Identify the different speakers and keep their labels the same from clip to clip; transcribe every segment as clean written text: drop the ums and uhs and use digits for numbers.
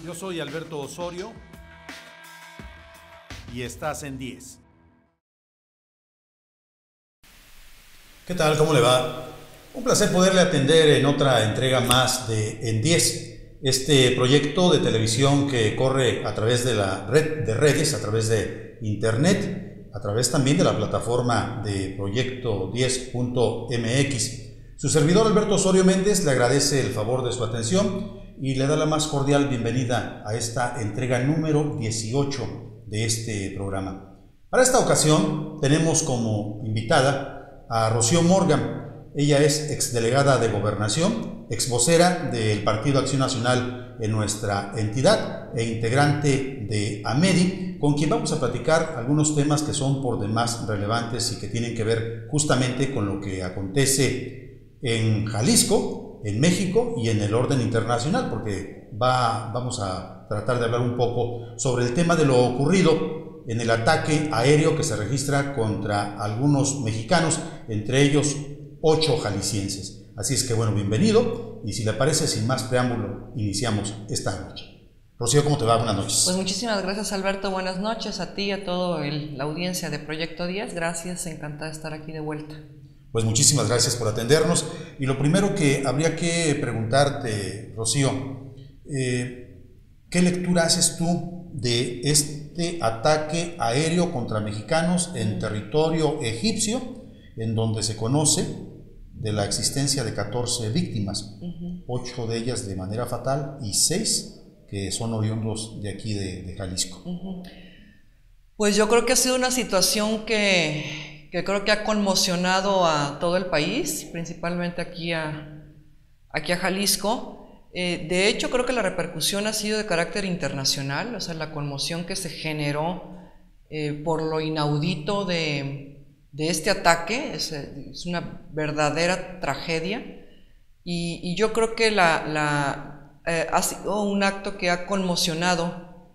Speaker 1: Yo soy Alberto Osorio y estás en 10.
Speaker 2: ¿Qué tal? ¿Cómo le va? Un placer poderle atender en otra entrega más de En 10, este proyecto de televisión que corre a través de la red de redes, a través de internet, a través también de la plataforma de Proyecto 10.mx. Su servidor Alberto Osorio Méndez le agradece el favor de su atención y le da la más cordial bienvenida a esta entrega número 18 de este programa. Para esta ocasión tenemos como invitada a Rocío Morgan. Ella es exdelegada de Gobernación, exvocera del Partido Acción Nacional en nuestra entidad e integrante de AMEDI, con quien vamos a platicar algunos temas que son por demás relevantes y que tienen que ver justamente con lo que acontece en Jalisco, en México y en el orden internacional, porque vamos a tratar de hablar un poco sobre el tema de lo ocurrido en el ataque aéreo que se registra contra algunos mexicanos, entre ellos 8 jaliscienses. Así es que bueno, bienvenido, y si le parece, sin más preámbulo, iniciamos esta noche. Rocío, ¿cómo te va? Buenas noches.
Speaker 3: Pues muchísimas gracias, Alberto, buenas noches a ti y a toda la audiencia de Proyecto 10, gracias, encantada de estar aquí de vuelta.
Speaker 2: Pues muchísimas gracias por atendernos, y lo primero que habría que preguntarte, Rocío, ¿qué lectura haces tú de este ataque aéreo contra mexicanos en territorio egipcio, en donde se conoce de la existencia de 14 víctimas, 8 de ellas de manera fatal y 6 que son oriundos de aquí de Jalisco?
Speaker 3: Pues yo creo que ha sido una situación que creo que ha conmocionado a todo el país, principalmente aquí a Jalisco. De hecho, creo que la repercusión ha sido de carácter internacional, o sea, la conmoción que se generó por lo inaudito de este ataque es una verdadera tragedia, y yo creo que ha sido un acto que ha conmocionado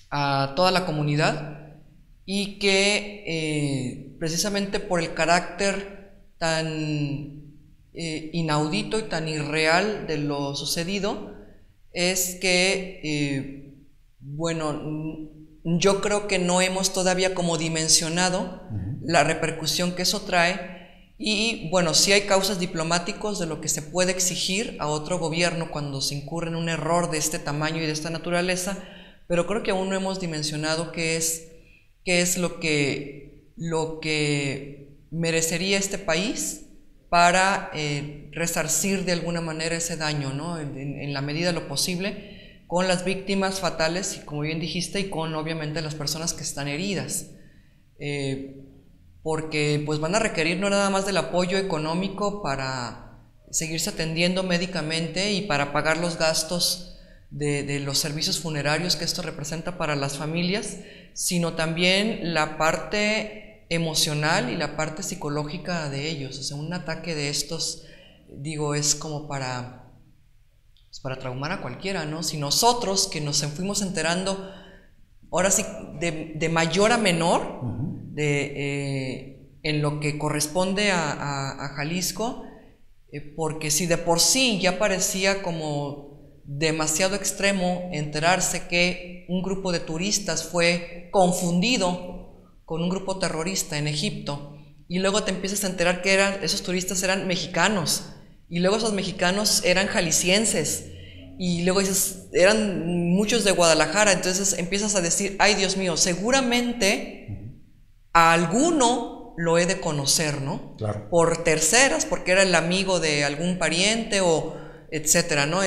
Speaker 3: a toda la comunidad, y que precisamente por el carácter tan inaudito y tan irreal de lo sucedido, es que, bueno, yo creo que no hemos todavía como dimensionado la repercusión que eso trae, y bueno, sí hay causas diplomáticos de lo que se puede exigir a otro gobierno cuando se incurre en un error de este tamaño y de esta naturaleza, pero creo que aún no hemos dimensionado qué es lo que merecería este país para resarcir de alguna manera ese daño, ¿no? En la medida de lo posible, con las víctimas fatales, y como bien dijiste, y con obviamente las personas que están heridas, porque pues van a requerir no nada más del apoyo económico para seguirse atendiendo médicamente y para pagar los gastos de los servicios funerarios que esto representa para las familias, sino también la parte emocional y la parte psicológica de ellos. O sea, un ataque de estos, digo, es como para traumar a cualquiera, ¿no? Si nosotros, que nos fuimos enterando, ahora sí, de mayor a menor, en lo que corresponde a Jalisco, porque si de por sí ya parecía como demasiado extremo enterarse que un grupo de turistas fue confundido con un grupo terrorista en Egipto, y luego te empiezas a enterar que esos turistas eran mexicanos, y luego esos mexicanos eran jaliscienses, y luego dices, eran muchos de Guadalajara, entonces empiezas a decir, ay Dios mío, seguramente a alguno lo he de conocer, ¿no?
Speaker 2: Claro.
Speaker 3: Por terceras, porque era el amigo de algún pariente o etcétera, ¿no?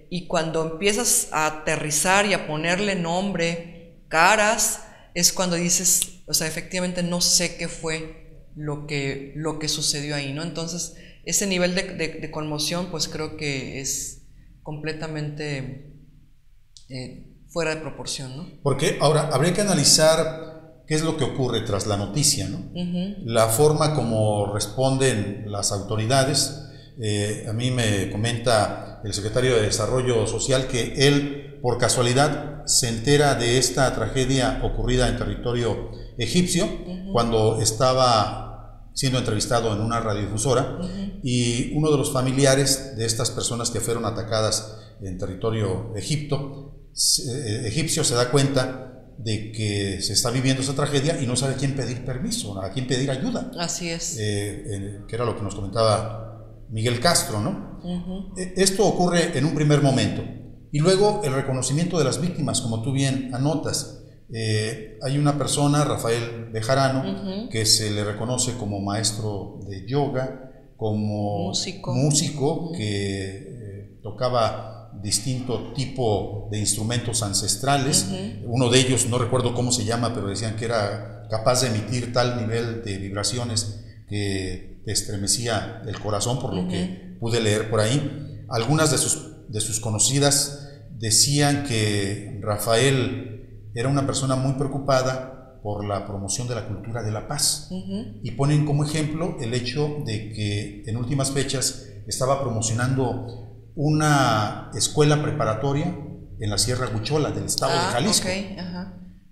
Speaker 3: Y cuando empiezas a aterrizar y a ponerle nombre, caras, es cuando dices, o sea, efectivamente no sé qué fue lo que sucedió ahí, ¿no? Entonces, ese nivel de conmoción, pues creo que es completamente fuera de proporción, ¿no?
Speaker 2: Porque ahora habría que analizar qué es lo que ocurre tras la noticia, ¿no? La forma como responden las autoridades. A mí me comenta el secretario de Desarrollo Social que él, por casualidad, se entera de esta tragedia ocurrida en territorio egipcio cuando estaba siendo entrevistado en una radiodifusora, y uno de los familiares de estas personas que fueron atacadas en territorio egipcio, se da cuenta de que se está viviendo esa tragedia y no sabe a quién pedir permiso, a quién pedir ayuda.
Speaker 3: Así es.
Speaker 2: Que era lo que nos comentaba Miguel Castro, ¿no? Esto ocurre en un primer momento. Y luego el reconocimiento de las víctimas, como tú bien anotas. Hay una persona, Rafael Bejarano, que se le reconoce como maestro de yoga, como músico que tocaba distinto tipo de instrumentos ancestrales. Uno de ellos, no recuerdo cómo se llama, pero decían que era capaz de emitir tal nivel de vibraciones que te estremecía el corazón, por lo que pude leer por ahí. Algunas de sus conocidas decían que Rafael era una persona muy preocupada por la promoción de la cultura de la paz, y ponen como ejemplo el hecho de que en últimas fechas estaba promocionando una escuela preparatoria en la Sierra Huichola del estado de Jalisco.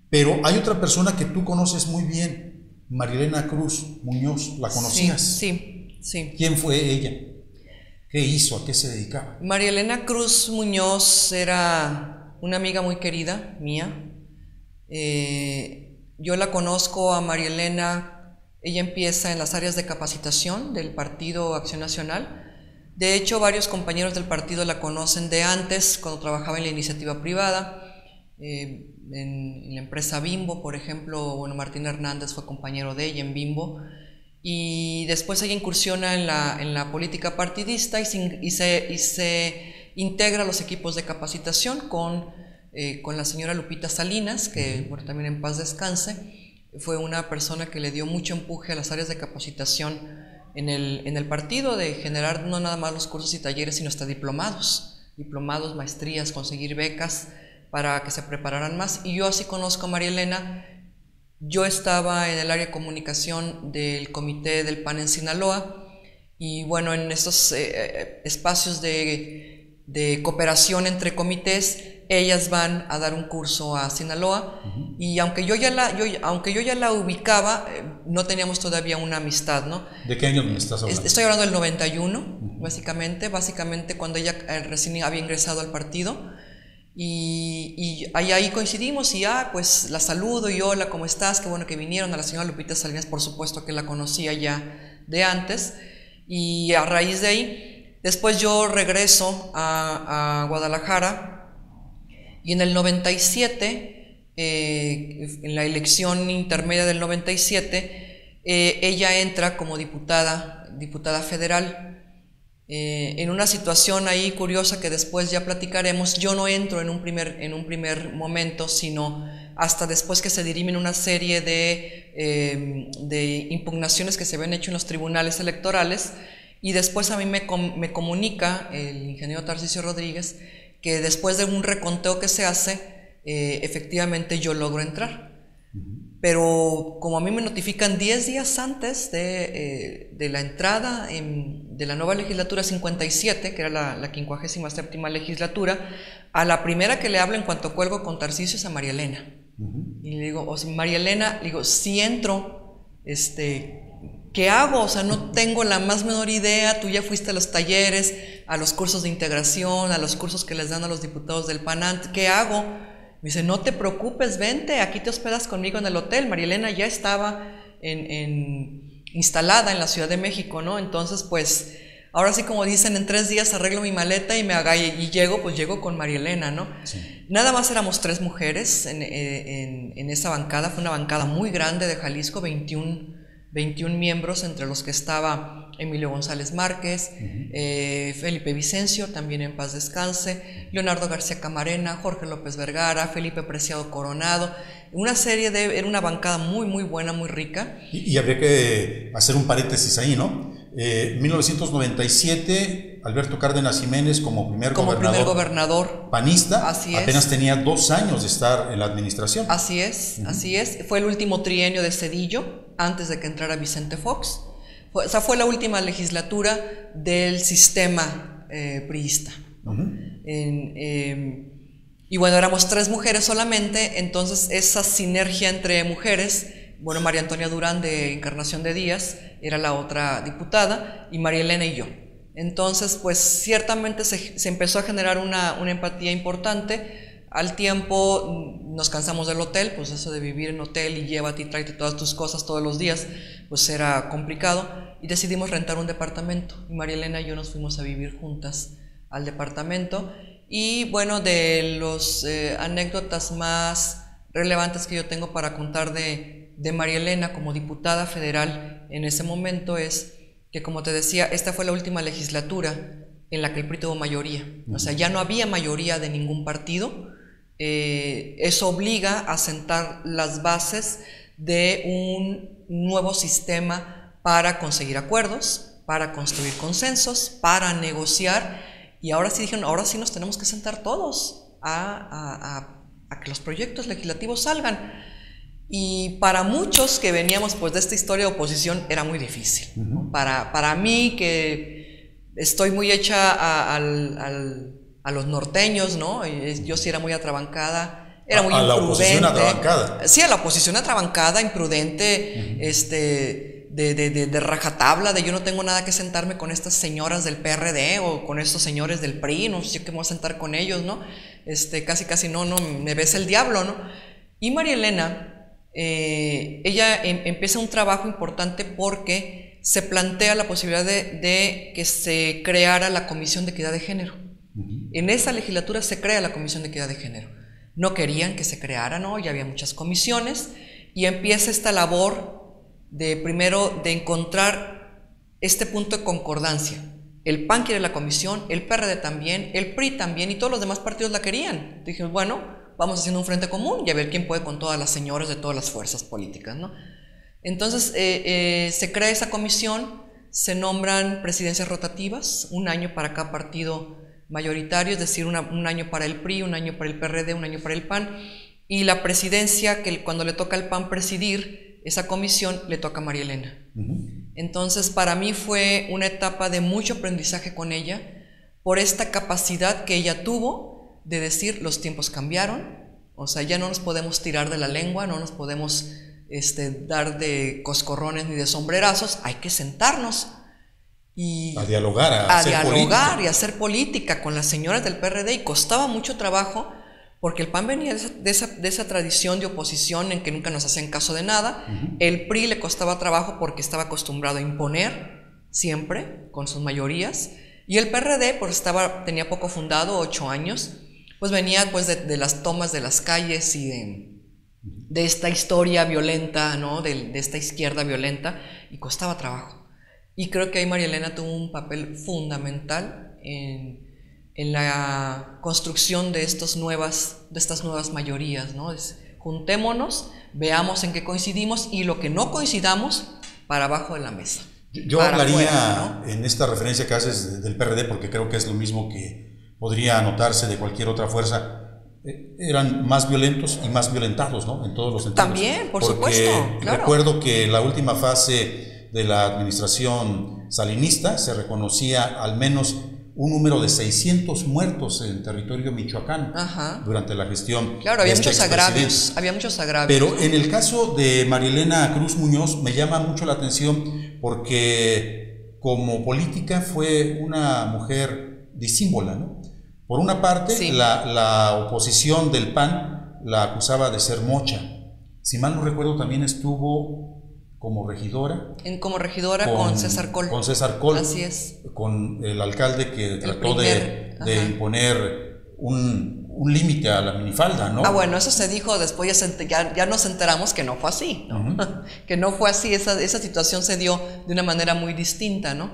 Speaker 2: Pero hay otra persona que tú conoces muy bien, Marielena Cruz Muñoz, ¿la conocías?
Speaker 3: Sí.
Speaker 2: ¿Quién fue ella? ¿Qué hizo? ¿A qué se dedicaba?
Speaker 3: Marielena Cruz Muñoz era una amiga muy querida mía. Yo la conozco a Marielena, ella empieza en las áreas de capacitación del Partido Acción Nacional. De hecho, varios compañeros del partido la conocen de antes, cuando trabajaba en la iniciativa privada, en la empresa Bimbo, por ejemplo. Bueno, Martín Hernández fue compañero de ella en Bimbo, y después ella incursiona en la política partidista y se integra a los equipos de capacitación con la señora Lupita Salinas, que bueno, también en paz descanse. Fue una persona que le dio mucho empuje a las áreas de capacitación en el partido, de generar no nada más los cursos y talleres, sino hasta diplomados, maestrías, conseguir becas para que se prepararan más. Y yo así conozco a Marielena. Yo estaba en el área de comunicación del comité del PAN en Sinaloa, y bueno, en estos espacios de cooperación entre comités, ellas van a dar un curso a Sinaloa, y aunque yo ya la ubicaba, no teníamos todavía una amistad, ¿no?
Speaker 2: ¿De qué año me estás hablando?
Speaker 3: Estoy hablando del 91, básicamente cuando ella recién había ingresado al partido, y ahí coincidimos, y pues la saludo y hola, ¿cómo estás? Qué bueno que vinieron. A la señora Lupita Salinas, por supuesto que la conocía ya de antes, y a raíz de ahí, después yo regreso a Guadalajara. Y en el 97, en la elección intermedia del 97, ella entra como diputada federal, en una situación ahí curiosa que después ya platicaremos. Yo no entro en un primer momento, sino hasta después que se dirimen una serie de impugnaciones que se habían hecho en los tribunales electorales, y después a mí me comunica el ingeniero Tarcisio Rodríguez que después de un reconteo que se hace, efectivamente yo logro entrar. Pero como a mí me notifican 10 días antes de la entrada de la nueva legislatura 57, que era la 57ª legislatura, a la primera que le hablo en cuanto cuelgo con Tarcisio es a Marielena. Y le digo, Marielena, si entro, ¿qué hago? O sea, no tengo la más menor idea. Tú ya fuiste a los talleres, a los cursos de integración, a los cursos que les dan a los diputados del PAN. ¿Qué hago? Me dice, no te preocupes, vente, aquí te hospedas conmigo en el hotel. Marielena ya estaba instalada en la Ciudad de México, ¿no? Entonces, pues, ahora sí, como dicen, en 3 días arreglo mi maleta y llego con Marielena, ¿no? Sí. Nada más éramos 3 mujeres en esa bancada. Fue una bancada muy grande de Jalisco, 21 miembros, entre los que estaba Emilio González Márquez, Felipe Vicencio, también en paz descanse, Leonardo García Camarena, Jorge López Vergara, Felipe Preciado Coronado. Era una bancada muy, muy buena, muy rica.
Speaker 2: Y habría que hacer un paréntesis ahí, ¿no? 1997, Alberto Cárdenas Jiménez como primer gobernador panista. Así es. Apenas tenía 2 años de estar en la administración.
Speaker 3: Así es, así es. Fue el último trienio de Zedillo, antes de que entrara Vicente Fox. Esa fue la última legislatura del sistema priista, ¿no? Y bueno, éramos 3 mujeres solamente, entonces esa sinergia entre mujeres, bueno, María Antonia Durán de Encarnación de Díaz era la otra diputada, y Marielena y yo. Entonces, pues ciertamente se empezó a generar una empatía importante. Al tiempo nos cansamos del hotel, pues eso de vivir en hotel y llévate y tráete todas tus cosas todos los días, pues era complicado, y decidimos rentar un departamento, y María Elena y yo nos fuimos a vivir juntas al departamento. Y bueno, de los anécdotas más relevantes que yo tengo para contar de María Elena como diputada federal en ese momento es que, como te decía, esta fue la última legislatura en la que el PRI tuvo mayoría, o sea, ya no había mayoría de ningún partido. Eso obliga a sentar las bases de un nuevo sistema para conseguir acuerdos, para construir consensos, para negociar, y ahora sí dijeron, ahora sí nos tenemos que sentar todos a que los proyectos legislativos salgan. Y para muchos que veníamos pues de esta historia de oposición era muy difícil, ¿no? Para mí, que estoy muy hecha a los norteños, ¿no? Yo sí era muy atrabancada, era muy imprudente.
Speaker 2: A la oposición atrabancada.
Speaker 3: Sí, a la oposición atrabancada, imprudente, de rajatabla, de yo no tengo nada que sentarme con estas señoras del PRD o con estos señores del PRI, no sé qué me voy a sentar con ellos, ¿no? Casi no, me besa el diablo, ¿no? Y María Elena, ella empieza un trabajo importante porque se plantea la posibilidad de que se creara la Comisión de Equidad de Género. En esa legislatura se crea la Comisión de Equidad de Género. No querían que se creara, ¿no? Ya había muchas comisiones, y empieza esta labor primero de encontrar este punto de concordancia. El PAN quiere la comisión, el PRD también, el PRI también, y todos los demás partidos la querían. Dije, bueno, vamos haciendo un frente común y a ver quién puede con todas las señoras de todas las fuerzas políticas, ¿no? Entonces se crea esa comisión, se nombran presidencias rotativas, un año para cada partido mayoritario, es decir, un año para el PRI, un año para el PRD, un año para el PAN, y la presidencia, que cuando le toca al PAN presidir esa comisión, le toca a María Elena. Entonces, para mí fue una etapa de mucho aprendizaje con ella, por esta capacidad que ella tuvo de decir, los tiempos cambiaron, o sea, ya no nos podemos tirar de la lengua, no nos podemos dar de coscorrones ni de sombrerazos, hay que sentarnos y
Speaker 2: a dialogar, a
Speaker 3: y hacer política con las señoras del PRD, y costaba mucho trabajo porque el PAN venía de esa tradición de oposición en que nunca nos hacían caso de nada. El PRI le costaba trabajo porque estaba acostumbrado a imponer siempre con sus mayorías, y el PRD, pues tenía poco fundado, 8 años, pues venía pues de las tomas de las calles y de esta historia violenta, ¿no? De esta izquierda violenta, y costaba trabajo. Y creo que ahí María Elena tuvo un papel fundamental en la construcción de estas nuevas mayorías, ¿no? Juntémonos, veamos en qué coincidimos, y lo que no coincidamos, para abajo de la mesa.
Speaker 2: Yo hablaría, ¿no?, en esta referencia que haces del PRD, porque creo que es lo mismo que podría anotarse de cualquier otra fuerza. Eran más violentos y más violentados, ¿no? En todos los sentidos.
Speaker 3: También, por supuesto, claro.
Speaker 2: Recuerdo que la última fase de la administración salinista se reconocía al menos un número de 600 muertos en territorio michoacano durante la gestión.
Speaker 3: Claro, había muchos agravios,
Speaker 2: Pero en el caso de María Elena Cruz Muñoz me llama mucho la atención porque como política fue una mujer disímbola, ¿no? Por una parte, sí, la oposición del PAN la acusaba de ser mocha. Si mal no recuerdo, también estuvo como regidora.
Speaker 3: Como regidora con César Coll.
Speaker 2: Con César Coll.
Speaker 3: Así es.
Speaker 2: Con el alcalde que trató de imponer un límite a la minifalda, ¿no?
Speaker 3: Bueno, eso se dijo después, ya nos enteramos que no fue así, ¿no? Que no fue así, esa situación se dio de una manera muy distinta, ¿no?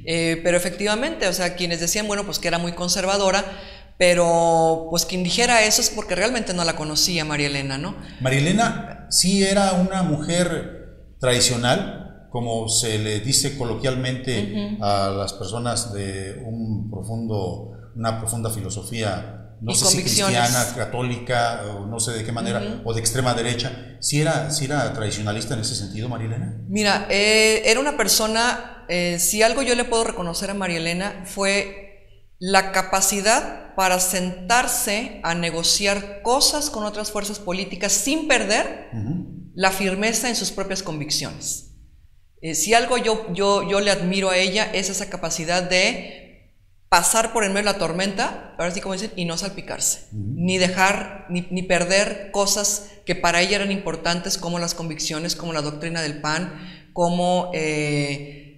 Speaker 3: Pero efectivamente, o sea, quienes decían, bueno, pues que era muy conservadora, pero pues quien dijera eso es porque realmente no la conocía María Elena, ¿no?
Speaker 2: María Elena sí era una mujer tradicional, como se le dice coloquialmente a las personas de una profunda filosofía, no sé si cristiana, católica, o no sé de qué manera, o de extrema derecha. ¿Sí era tradicionalista en ese sentido, María Elena?
Speaker 3: Mira, era una persona, si algo yo le puedo reconocer a María Elena fue la capacidad para sentarse a negociar cosas con otras fuerzas políticas sin perder la firmeza en sus propias convicciones. Si algo yo le admiro a ella es esa capacidad de pasar por en medio de la tormenta, ahora sí como dicen, y no salpicarse, ni dejar, ni perder cosas que para ella eran importantes, como las convicciones, como la doctrina del PAN, como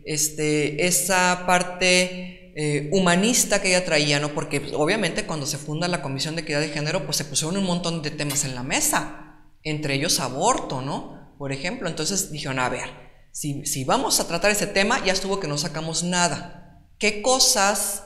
Speaker 3: esa parte humanista que ella traía, ¿no? Porque pues, obviamente cuando se funda la Comisión de Equidad de Género, pues se pusieron un montón de temas en la mesa, entre ellos aborto, ¿no? Por ejemplo, entonces dijeron, a ver, si vamos a tratar ese tema, ya estuvo que no sacamos nada. ¿Qué cosas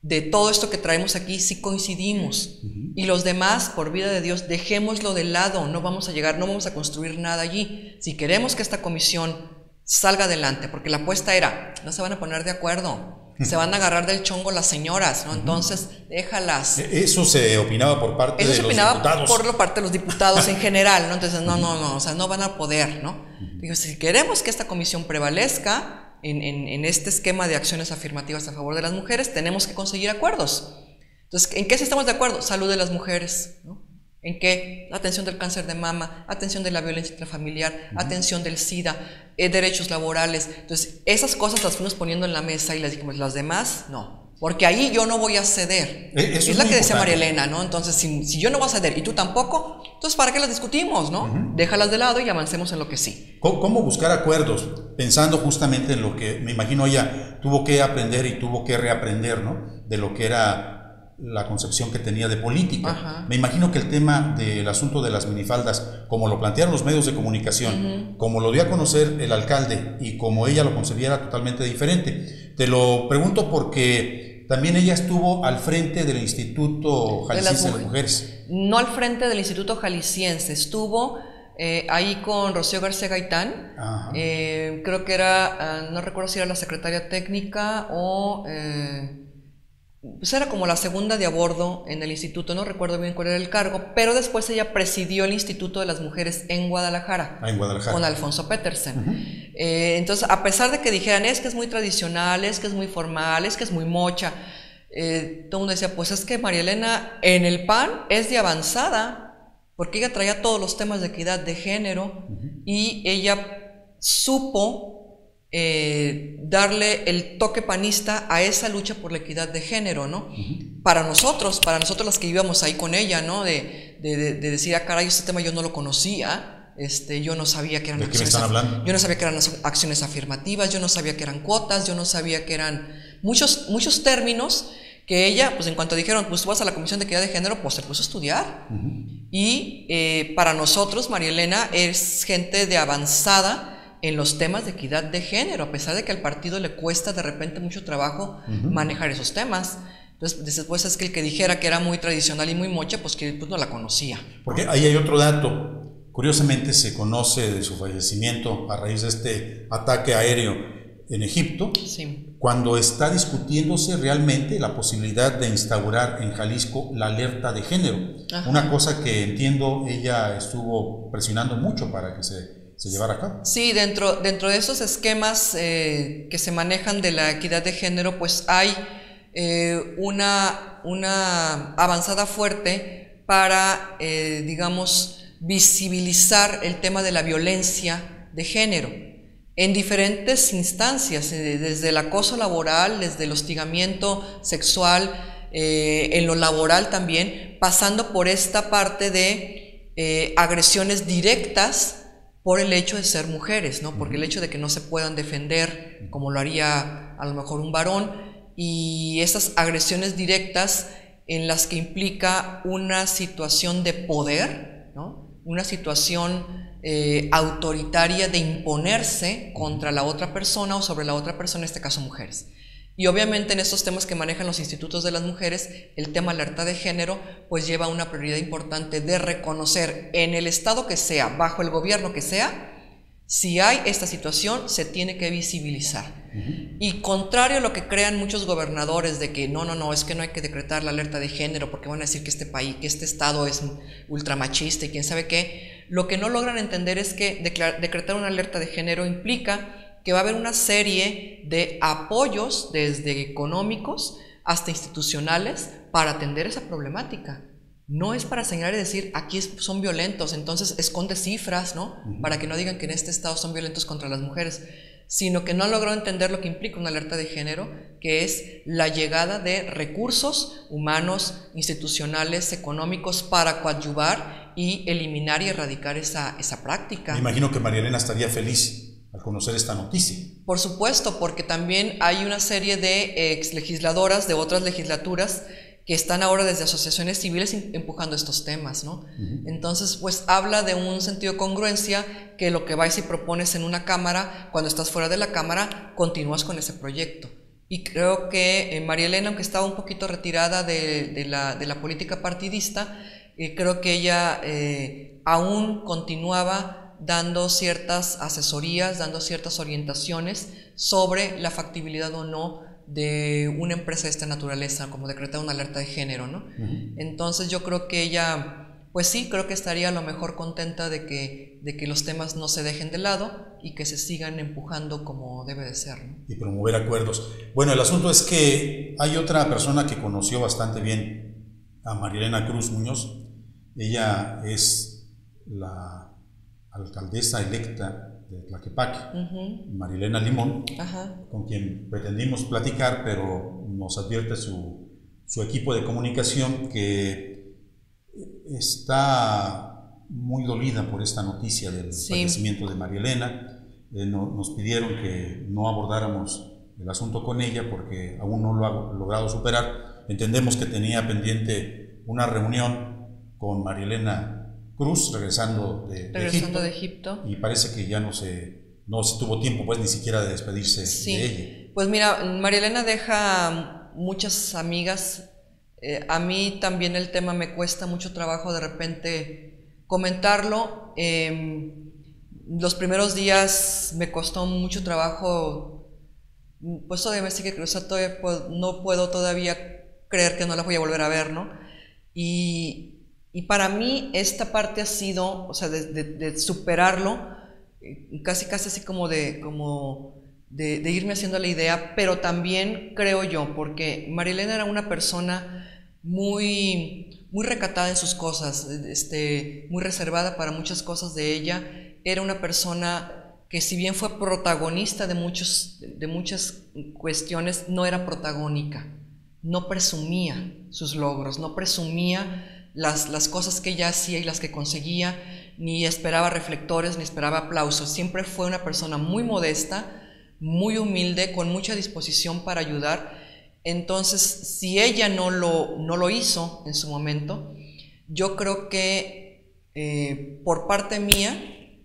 Speaker 3: de todo esto que traemos aquí sí coincidimos? Y los demás, por vida de Dios, dejémoslo de lado, no vamos a llegar, no vamos a construir nada allí. Si queremos que esta comisión salga adelante, porque la apuesta era, no se van a poner de acuerdo, se van a agarrar del chongo las señoras, ¿no? Entonces, déjalas.
Speaker 2: Eso se opinaba por parte de los diputados.
Speaker 3: Por parte de los diputados en general, ¿no? Entonces, no, o sea, no van a poder, ¿no? Digo, si queremos que esta comisión prevalezca en este esquema de acciones afirmativas a favor de las mujeres, tenemos que conseguir acuerdos. Entonces, ¿en qué sí estamos de acuerdo? Salud de las mujeres, ¿no? ¿En qué? Atención del cáncer de mama, atención de la violencia intrafamiliar, atención del SIDA, derechos laborales. Entonces, esas cosas las fuimos poniendo en la mesa y les dijimos, las demás, no. Porque ahí yo no voy a ceder. Es la que decía María Elena, ¿no? Entonces, si yo no voy a ceder y tú tampoco, entonces ¿para qué las discutimos, no? Déjalas de lado y avancemos en lo que sí.
Speaker 2: ¿Cómo buscar acuerdos? Pensando justamente en lo que me imagino ella tuvo que aprender y tuvo que reaprender, ¿no? De lo que era la concepción que tenía de política. Me imagino que el tema del asunto de las minifaldas, como lo plantearon los medios de comunicación, como lo dio a conocer el alcalde y como ella lo concebía, era totalmente diferente. Te lo pregunto porque también ella estuvo al frente del Instituto Jalisciense de las Mujeres.
Speaker 3: No al frente del Instituto Jalisciense, estuvo ahí con Rocío García Gaitán. Creo que era, no recuerdo si era la secretaria técnica o... pues era como la segunda de a bordo en el instituto, no recuerdo bien cuál era el cargo, pero después ella presidió el Instituto de las Mujeres en Guadalajara, con Alfonso Petersen. Entonces, a pesar de que dijeran, es que es muy tradicional, es que es muy formal, es que es muy mocha, todo el mundo decía, pues es que María Elena en el PAN es de avanzada, porque ella traía todos los temas de equidad de género y ella supo darle el toque panista a esa lucha por la equidad de género, ¿no? Para nosotros las que íbamos ahí con ella, ¿no? De decir, ah, caray, este tema yo no lo conocía, yo no sabía que eran acciones, yo no sabía que eran acciones afirmativas, yo no sabía que eran cuotas, yo no sabía que eran muchos términos que ella, pues en cuanto dijeron, pues tú vas a la Comisión de Equidad de Género, pues se puso a estudiar. Y para nosotros, María Elena es gente de avanzada en los temas de equidad de género, a pesar de que al partido le cuesta de repente mucho trabajo manejar esos temas. Entonces, después es que el que dijera que era muy tradicional y muy mocha, pues que pues no la conocía.
Speaker 2: Porque ahí hay otro dato. Curiosamente se conoce de su fallecimiento a raíz de este ataque aéreo en Egipto, cuando está discutiéndose realmente la posibilidad de instaurar en Jalisco la alerta de género. Una cosa que entiendo ella estuvo presionando mucho para que se llevara a cabo.
Speaker 3: Sí, dentro de esos esquemas que se manejan de la equidad de género, pues hay una avanzada fuerte para, digamos, visibilizar el tema de la violencia de género en diferentes instancias, desde el acoso laboral, desde el hostigamiento sexual, en lo laboral también, pasando por esta parte de agresiones directas por el hecho de ser mujeres, ¿no? Porque el hecho de que no se puedan defender como lo haría a lo mejor un varón, y esas agresiones directas en las que implica una situación de poder, ¿no? Una situación autoritaria de imponerse contra la otra persona o sobre la otra persona, en este caso mujeres. Y obviamente en estos temas que manejan los institutos de las mujeres, el tema alerta de género pues lleva una prioridad importante de reconocer en el estado que sea, bajo el gobierno que sea, si hay esta situación se tiene que visibilizar. Y contrario a lo que crean muchos gobernadores de que no, es que no hay que decretar la alerta de género porque van a decir que este país, que este estado es ultramachista y quién sabe qué, lo que no logran entender es que decretar una alerta de género implica que va a haber una serie de apoyos, desde económicos hasta institucionales, para atender esa problemática. No es para señalar y decir, aquí son violentos, entonces esconde cifras, ¿no? Para que no digan que en este estado son violentos contra las mujeres, sino que no han logrado entender lo que implica una alerta de género, que es la llegada de recursos humanos, institucionales, económicos para coadyuvar y eliminar y erradicar esa práctica.
Speaker 2: Me imagino que María Elena estaría feliz al conocer esta noticia.
Speaker 3: Por supuesto, porque también hay una serie de ex legisladoras de otras legislaturas que están ahora desde asociaciones civiles empujando estos temas, ¿no? Entonces, pues habla de un sentido de congruencia, que lo que vais y propones en una cámara, cuando estás fuera de la cámara, continúas con ese proyecto. Y creo que María Elena, aunque estaba un poquito retirada de la política partidista, creo que ella aún continuaba dando ciertas asesorías, dando ciertas orientaciones sobre la factibilidad o no de una empresa de esta naturaleza, como decretar una alerta de género, ¿no? Entonces yo creo que ella, pues sí, creo que estaría a lo mejor contenta de que los temas no se dejen de lado y que se sigan empujando como debe de ser, ¿no? Y
Speaker 2: promover acuerdos. Bueno, el asunto es que hay otra persona que conoció bastante bien a María Elena Cruz Muñoz. Ella es la alcaldesa electa de Tlaquepaque, María Elena Limón, con quien pretendimos platicar, pero nos advierte su equipo de comunicación que está muy dolida por esta noticia del fallecimiento de María Elena. Nos pidieron que no abordáramos el asunto con ella porque aún no lo ha logrado superar. Entendemos que tenía pendiente una reunión con María Elena Cruz, regresando de Egipto, y parece que ya no se tuvo tiempo, pues, ni siquiera de despedirse de ella.
Speaker 3: Pues mira, María Elena deja muchas amigas. A mí también el tema me cuesta mucho trabajo de repente comentarlo. Los primeros días me costó mucho trabajo, pues todavía me sigue cruzando, no puedo todavía creer que no la voy a volver a ver, ¿no? Y para mí esta parte ha sido, o sea, de superarlo, casi así como de irme haciendo la idea, pero también creo yo, porque María Elena era una persona muy recatada en sus cosas, muy reservada para muchas cosas de ella. Era una persona que, si bien fue protagonista de muchas cuestiones, no era protagónica, no presumía sus logros, no presumía las cosas que ella hacía y las que conseguía, ni esperaba reflectores, ni esperaba aplausos. Siempre fue una persona muy modesta, muy humilde, con mucha disposición para ayudar. Entonces, si ella no lo hizo en su momento, yo creo que por parte mía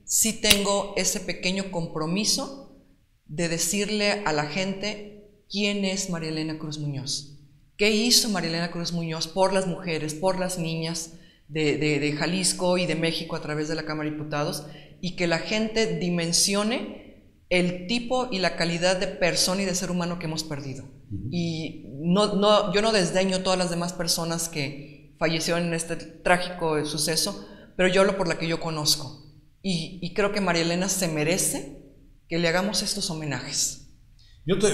Speaker 3: sí tengo ese pequeño compromiso de decirle a la gente quién es María Elena Cruz Muñoz. ¿Qué hizo María Elena Cruz Muñoz por las mujeres, por las niñas de Jalisco y de México a través de la Cámara de Diputados? Y que la gente dimensione el tipo y la calidad de persona y de ser humano que hemos perdido. Y yo no desdeño todas las demás personas que fallecieron en este trágico suceso, pero yo hablo por la que yo conozco. Y creo que María Elena se merece que le hagamos estos homenajes.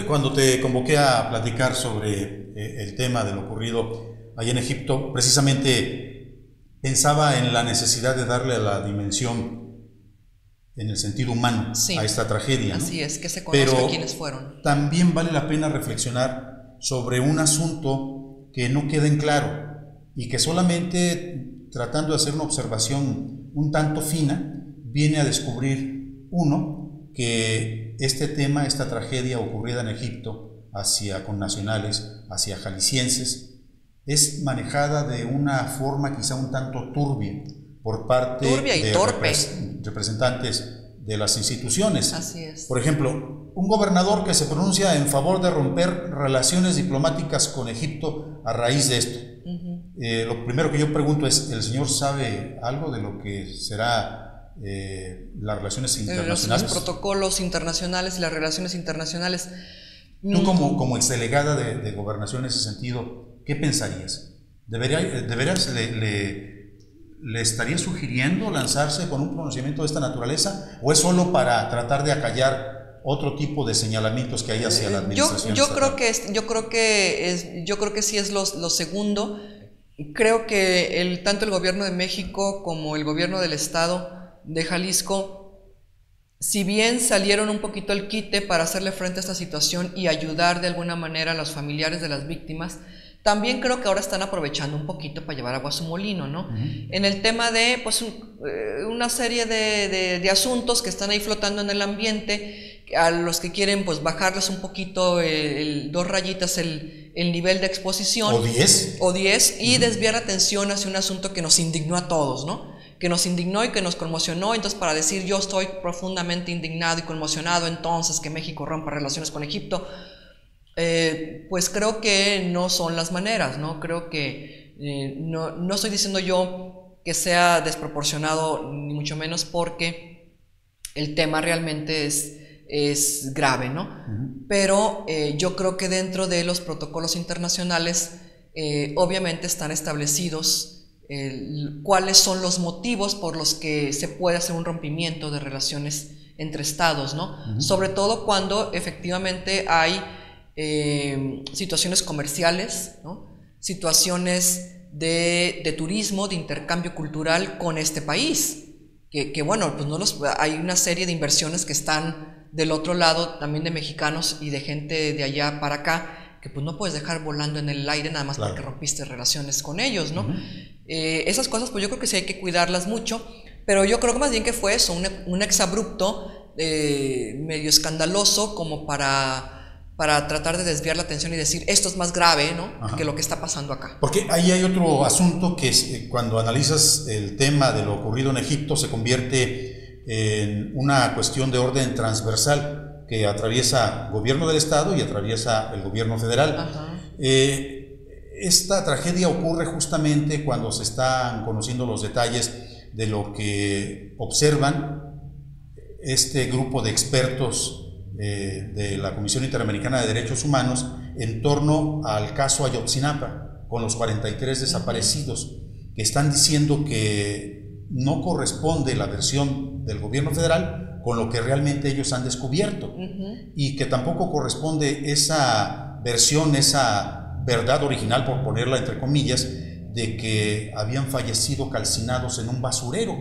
Speaker 2: Cuando te convoqué a platicar sobre el tema de lo ocurrido allá en Egipto, precisamente pensaba en la necesidad de darle la dimensión en el sentido humano a esta tragedia, ¿no?
Speaker 3: Así es, que se conozca quiénes fueron.
Speaker 2: También vale la pena reflexionar sobre un asunto que no queda en claro y que solamente tratando de hacer una observación un tanto fina, viene a descubrir que este tema, esta tragedia ocurrida en Egipto hacia connacionales, hacia jaliscienses, es manejada de una forma quizá un tanto turbia por parte de representantes de las instituciones.
Speaker 3: Así es.
Speaker 2: Por ejemplo, un gobernador que se pronuncia en favor de romper relaciones diplomáticas con Egipto a raíz de esto. Lo primero que yo pregunto es, ¿el señor sabe algo de lo que será las relaciones internacionales?
Speaker 3: Los protocolos internacionales y las relaciones internacionales.
Speaker 2: Tú como exdelegada de Gobernación en ese sentido, ¿qué pensarías? ¿De veras le estaría sugiriendo lanzarse con un pronunciamiento de esta naturaleza, o es solo para tratar de acallar otro tipo de señalamientos que hay hacia la administración?
Speaker 3: Yo creo que sí es lo segundo. Creo que tanto el gobierno de México como el gobierno del estado de Jalisco si bien salieron un poquito al quite para hacerle frente a esta situación y ayudar de alguna manera a los familiares de las víctimas, también creo que ahora están aprovechando un poquito para llevar agua a su molino, ¿no? En el tema de pues, una serie de asuntos que están ahí flotando en el ambiente, a los que quieren pues bajarles un poquito, 2 rayitas el nivel de exposición.
Speaker 2: O 10.
Speaker 3: Y desviar atención hacia un asunto que nos indignó a todos, ¿no? Que nos indignó y que nos conmocionó. Entonces, para decir yo estoy profundamente indignado y conmocionado entonces que México rompa relaciones con Egipto, pues creo que no son las maneras, ¿no? Creo que no estoy diciendo yo que sea desproporcionado, ni mucho menos, porque el tema realmente es grave, ¿no? Pero yo creo que dentro de los protocolos internacionales obviamente están establecidos cuáles son los motivos por los que se puede hacer un rompimiento de relaciones entre estados, ¿no? Sobre todo cuando efectivamente hay situaciones comerciales, ¿no? Situaciones de turismo, de intercambio cultural con este país, que bueno, pues hay una serie de inversiones que están del otro lado, también de mexicanos y de gente de allá para acá, que pues no puedes dejar volando en el aire nada más porque rompiste relaciones con ellos, ¿no? Esas cosas pues yo creo que sí hay que cuidarlas mucho, pero yo creo que más bien que fue eso, un exabrupto medio escandaloso como para tratar de desviar la atención y decir esto es más grave, ¿no? Que lo que está pasando acá.
Speaker 2: Porque ahí hay otro asunto que es, cuando analizas el tema de lo ocurrido en Egipto, se convierte en una cuestión de orden transversal que atraviesa el gobierno del estado y atraviesa el gobierno federal. Esta tragedia ocurre justamente cuando se están conociendo los detalles de lo que observan este grupo de expertos de la Comisión Interamericana de Derechos Humanos en torno al caso Ayotzinapa, con los 43 desaparecidos, que están diciendo que no corresponde la versión del gobierno federal con lo que realmente ellos han descubierto, y que tampoco corresponde esa versión, esa verdad original, por ponerla entre comillas, de que habían fallecido calcinados en un basurero.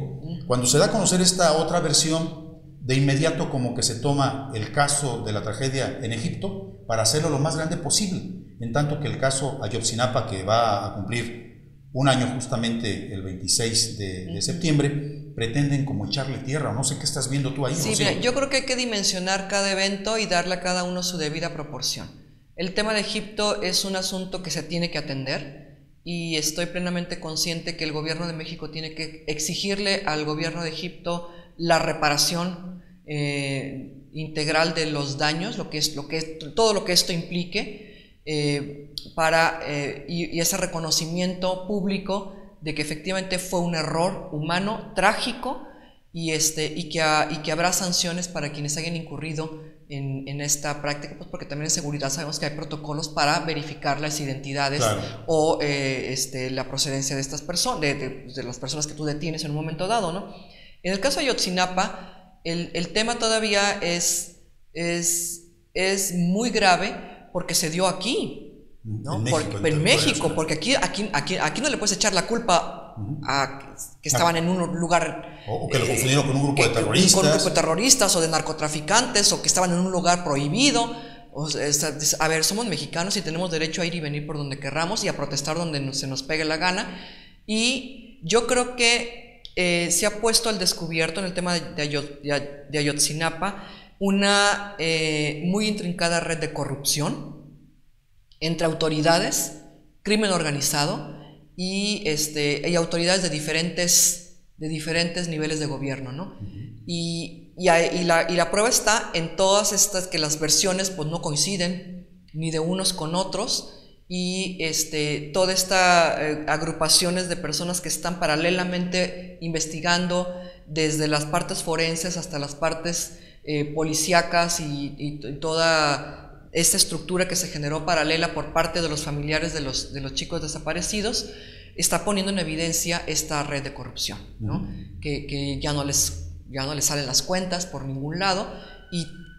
Speaker 2: Cuando se da a conocer esta otra versión, de inmediato como que se toma el caso de la tragedia en Egipto para hacerlo lo más grande posible, en tanto que el caso Ayotzinapa, que va a cumplir un año justamente el 26 de septiembre, pretenden como echarle tierra. No sé qué estás viendo tú ahí.
Speaker 3: Sí, mira, yo creo que hay que dimensionar cada evento y darle a cada uno su debida proporción. El tema de Egipto es un asunto que se tiene que atender y estoy plenamente consciente que el gobierno de México tiene que exigirle al gobierno de Egipto la reparación integral de los daños, todo lo que esto implique, y ese reconocimiento público de que efectivamente fue un error humano trágico y que habrá sanciones para quienes hayan incurrido en esta práctica, pues porque también en seguridad sabemos que hay protocolos para verificar las identidades o la procedencia de estas personas, de las personas que tú detienes en un momento dado, ¿no? En el caso de Ayotzinapa, el tema todavía es muy grave porque se dio aquí, ¿no? En México, porque aquí no le puedes echar la culpa a que estaban en un lugar...
Speaker 2: O que lo confundieron con un grupo de terroristas.
Speaker 3: Con un grupo de terroristas o de narcotraficantes, o que estaban en un lugar prohibido. A ver, somos mexicanos y tenemos derecho a ir y venir por donde querramos y a protestar donde se nos pegue la gana. Y yo creo que se ha puesto al descubierto en el tema de Ayotzinapa una muy intrincada red de corrupción entre autoridades, crimen organizado y autoridades de diferentes niveles de gobierno, ¿no? Y la prueba está en todas estas, que las versiones pues no coinciden ni de unos con otros, y toda esta agrupaciones de personas que están paralelamente investigando desde las partes forenses hasta las partes policíacas y toda esta estructura que se generó paralela por parte de los familiares de los chicos desaparecidos, está poniendo en evidencia esta red de corrupción, ¿no? Que ya no les salen las cuentas por ningún lado,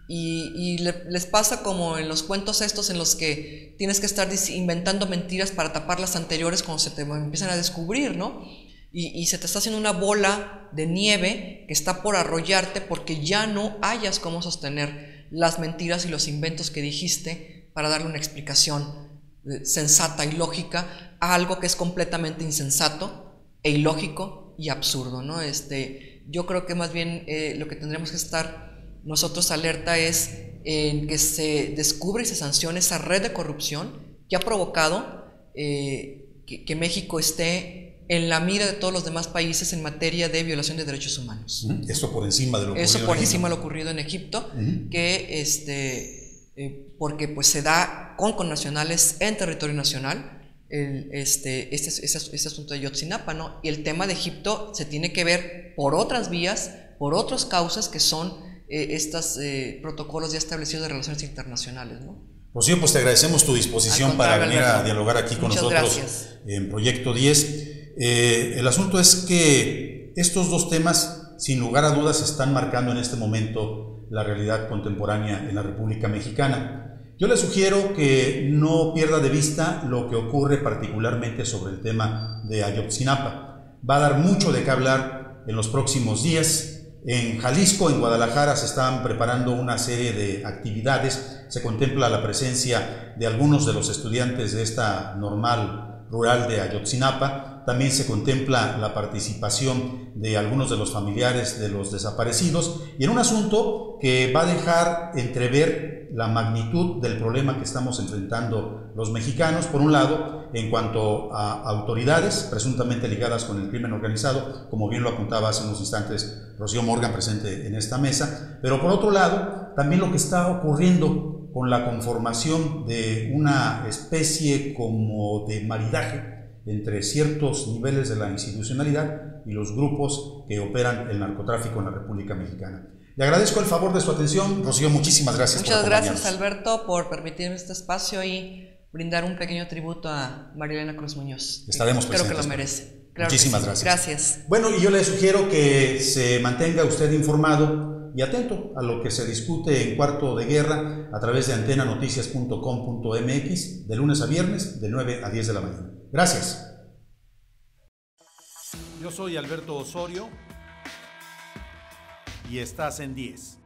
Speaker 3: y les pasa como en los cuentos estos en los que tienes que estar inventando mentiras para tapar las anteriores cuando se te empiezan a descubrir, ¿no? y se te está haciendo una bola de nieve que está por arrollarte porque ya no hayas cómo sostener las mentiras y los inventos que dijiste para darle una explicación sensata y lógica a algo que es completamente insensato e ilógico y absurdo, ¿no? Yo creo que más bien lo que tendremos que estar nosotros alerta es en que se descubre y se sancione esa red de corrupción que ha provocado que México esté en la mira de todos los demás países en materia de violación de derechos humanos.
Speaker 2: Esto por encima de lo ocurrido.
Speaker 3: Eso por encima de lo ocurrido en Egipto, que porque pues se da con connacionales en territorio nacional este asunto de Ayotzinapa, ¿no? Y el tema de Egipto se tiene que ver por otras vías, por otras causas que son estos protocolos ya establecidos de relaciones internacionales, ¿no?
Speaker 2: Rocío, pues te agradecemos tu disposición para venir a dialogar aquí con nosotros en Proyecto 10. El asunto es que estos dos temas, sin lugar a dudas, están marcando en este momento la realidad contemporánea en la República Mexicana. Yo le sugiero que no pierda de vista lo que ocurre particularmente sobre el tema de Ayotzinapa. Va a dar mucho de qué hablar en los próximos días. En Jalisco, en Guadalajara, se están preparando una serie de actividades. Se contempla la presencia de algunos de los estudiantes de esta normal rural de Ayotzinapa. También se contempla la participación de algunos de los familiares de los desaparecidos, y en un asunto que va a dejar entrever la magnitud del problema que estamos enfrentando los mexicanos, por un lado, en cuanto a autoridades presuntamente ligadas con el crimen organizado, como bien lo apuntaba hace unos instantes Rocío Morgan, presente en esta mesa, pero por otro lado, también lo que está ocurriendo con la conformación de una especie como de maridaje entre ciertos niveles de la institucionalidad y los grupos que operan el narcotráfico en la República Mexicana. Le agradezco el favor de su atención. Rocío, muchísimas gracias.
Speaker 3: Muchas gracias, Alberto, por permitirme este espacio y brindar un pequeño tributo a María Elena Cruz Muñoz.
Speaker 2: Estaremos presentes.
Speaker 3: Creo que lo merece. Claro,
Speaker 2: muchísimas gracias.
Speaker 3: Gracias.
Speaker 2: Bueno, y yo le sugiero que se mantenga usted informado y atento a lo que se discute en Cuarto de Guerra a través de antenanoticias.com.mx de lunes a viernes de 9 a 10 de la mañana. Gracias.
Speaker 1: Yo soy Alberto Osorio y estás en 10.